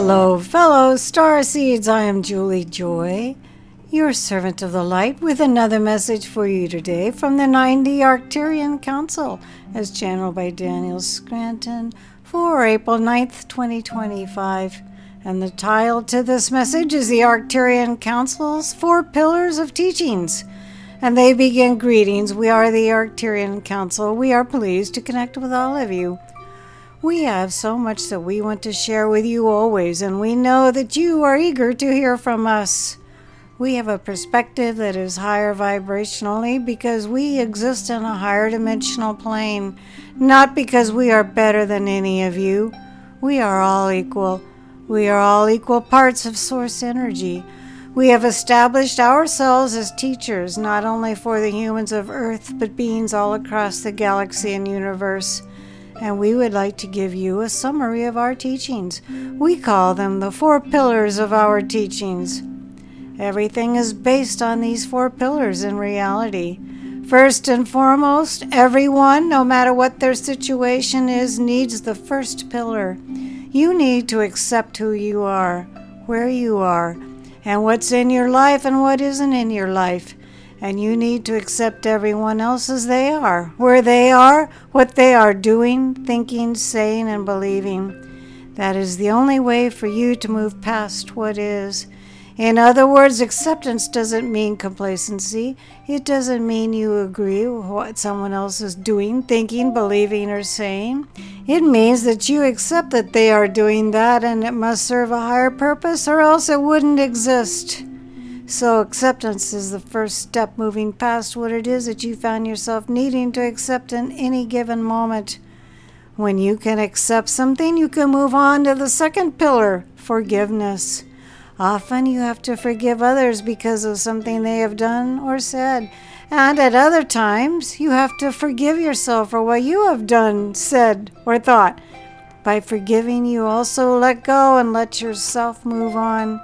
Hello, fellow starseeds. I am Julie Joy, your servant of the light, with another message for you today from the 90 Arcturian Council, as channeled by Daniel Scranton for April 9th, 2025. And the title to this message is the Arcturian Council's 4 Pillars of Teachings. And they begin, greetings. We are the Arcturian Council. We are pleased to connect with all of you. We have so much that we want to share with you always, and we know that you are eager to hear from us. We have a perspective that is higher vibrationally because we exist in a higher dimensional plane, not because we are better than any of you. We are all equal. We are all equal parts of source energy. We have established ourselves as teachers, not only for the humans of Earth, but beings all across the galaxy and universe. And we would like to give you a summary of our teachings. We call them the 4 pillars of our teachings. Everything is based on these 4 pillars in reality. First and foremost, everyone, no matter what their situation is, needs the first pillar. You need to accept who you are, where you are, and what's in your life and what isn't in your life. And you need to accept everyone else as they are, where they are, what they are doing, thinking, saying, and believing. That is the only way for you to move past what is. In other words, acceptance doesn't mean complacency. It doesn't mean you agree with what someone else is doing, thinking, believing, or saying. It means that you accept that they are doing that and it must serve a higher purpose or else it wouldn't exist. So acceptance is the first step moving past what it is that you found yourself needing to accept in any given moment. When you can accept something, you can move on to the second pillar, forgiveness. Often you have to forgive others because of something they have done or said. And at other times, you have to forgive yourself for what you have done, said, or thought. By forgiving, you also let go and let yourself move on.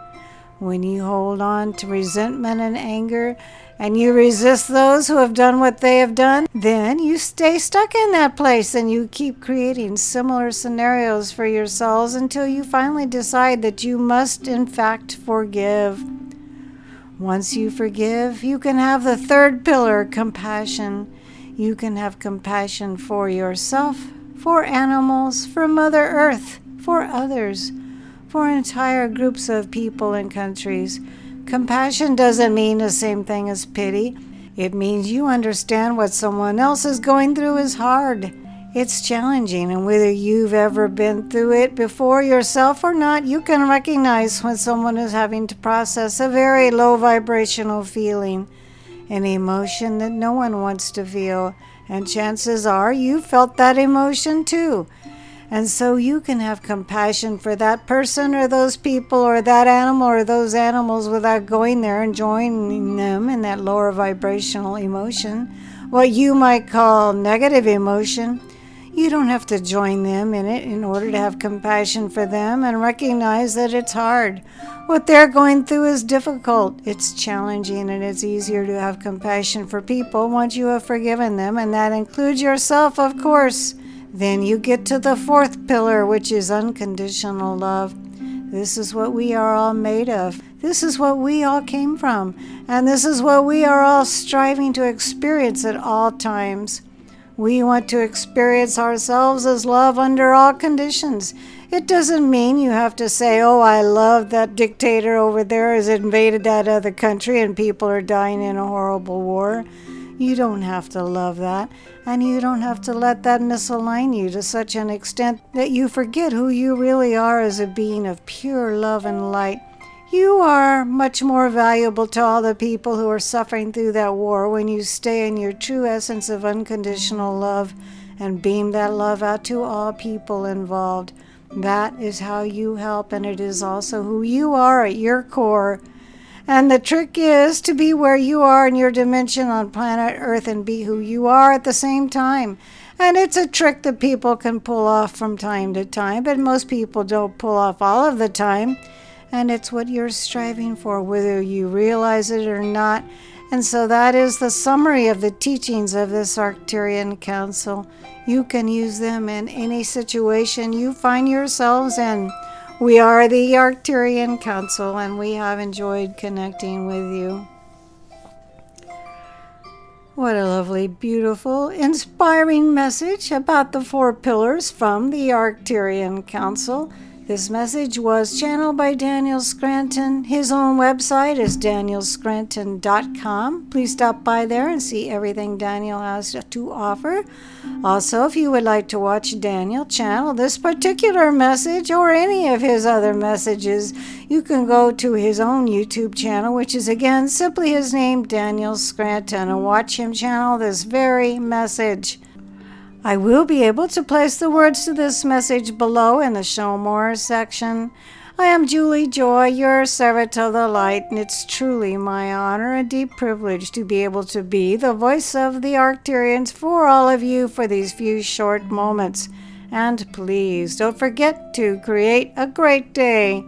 When you hold on to resentment and anger, and you resist those who have done what they have done, then you stay stuck in that place and you keep creating similar scenarios for yourselves until you finally decide that you must, in fact, forgive. Once you forgive, you can have the third pillar, compassion. You can have compassion for yourself, for animals, for Mother Earth, for others, for entire groups of people and countries. Compassion doesn't mean the same thing as pity. It means you understand what someone else is going through is hard. It's challenging, and whether you've ever been through it before yourself or not, you can recognize when someone is having to process a very low vibrational feeling, an emotion that no one wants to feel, and chances are you felt that emotion too. And so you can have compassion for that person or those people or that animal or those animals without going there and joining them in that lower vibrational emotion, what you might call negative emotion. You don't have to join them in it in order to have compassion for them and recognize that it's hard. What they're going through is difficult. It's challenging, and it's easier to have compassion for people once you have forgiven them, and that includes yourself, of course. Then you get to the 4th pillar, which is unconditional love. This is what we are all made of. This is what we all came from. And this is what we are all striving to experience at all times. We want to experience ourselves as love under all conditions. It doesn't mean you have to say, oh, I love that dictator over there has invaded that other country and people are dying in a horrible war. You don't have to love that, and you don't have to let that misalign you to such an extent that you forget who you really are as a being of pure love and light. You are much more valuable to all the people who are suffering through that war when you stay in your true essence of unconditional love and beam that love out to all people involved. That is how you help, and it is also who you are at your core. And the trick is to be where you are in your dimension on planet Earth and be who you are at the same time. And it's a trick that people can pull off from time to time, but most people don't pull off all of the time. And it's what you're striving for, whether you realize it or not. And so that is the summary of the teachings of this Arcturian Council. You can use them in any situation you find yourselves in. We are the Arcturian Council, and we have enjoyed connecting with you. What a lovely, beautiful, inspiring message about the 4 pillars from the Arcturian Council. This message was channeled by Daniel Scranton. His own website is danielscranton.com. Please stop by there and see everything Daniel has to offer. Also, if you would like to watch Daniel channel this particular message or any of his other messages, you can go to his own YouTube channel, which is again simply his name, Daniel Scranton, and watch him channel this very message. I will be able to place the words to this message below in the Show More section. I am Julie Joy, your servant of the light, and it's truly my honor and deep privilege to be able to be the voice of the Arcturians for all of you for these few short moments. And please don't forget to create a great day.